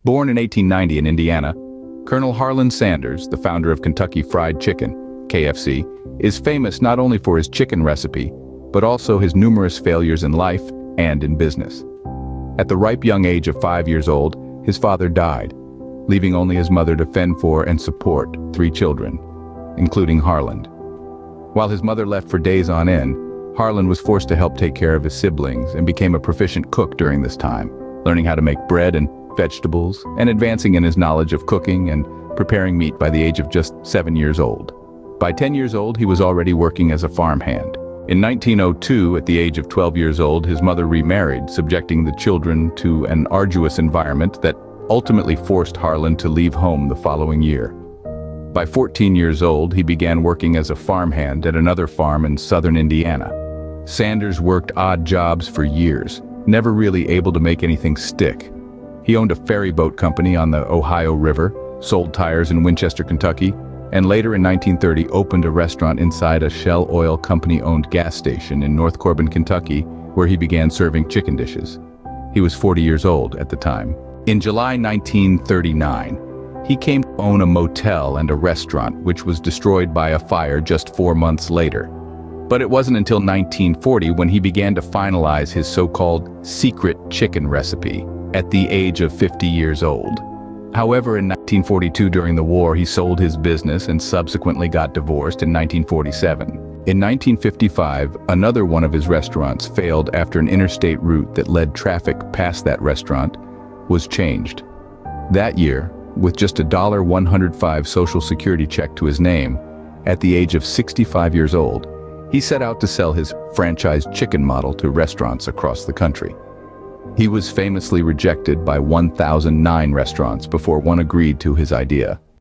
Born in 1890 in Indiana, Colonel Harlan Sanders, the founder of Kentucky Fried Chicken, KFC, is famous not only for his chicken recipe, but also his numerous failures in life and in business. At the ripe young age of 5 years old, his father died, leaving only his mother to fend for and support 3 children, including Harlan. While his mother left for days on end, Harlan was forced to help take care of his siblings and became a proficient cook during this time, learning how to make bread and vegetables and advancing in his knowledge of cooking and preparing meat by the age of just 7 years old. By 10 years old, he was already working as a farmhand. In 1902, at the age of 12 years old, his mother remarried, subjecting the children to an arduous environment that ultimately forced Harlan to leave home the following year. By 14 years old, he began working as a farmhand at another farm in southern Indiana. Sanders worked odd jobs for years, never really able to make anything stick. He owned a ferry boat company on the Ohio River, sold tires in Winchester, Kentucky, and later in 1930 opened a restaurant inside a Shell Oil Company-owned gas station in North Corbin, Kentucky, where he began serving chicken dishes. He was 40 years old at the time. In July 1939, he came to own a motel and a restaurant, which was destroyed by a fire just 4 months later. But it wasn't until 1940 when he began to finalize his so-called secret chicken recipe at the age of 50 years old. However, in 1942, during the war, he sold his business and subsequently got divorced in 1947. In 1955, another one of his restaurants failed after an interstate route that led traffic past that restaurant was changed. That year, with just a $105 Social Security check to his name, at the age of 65 years old, he set out to sell his franchised chicken model to restaurants across the country. He was famously rejected by 1,009 restaurants before one agreed to his idea.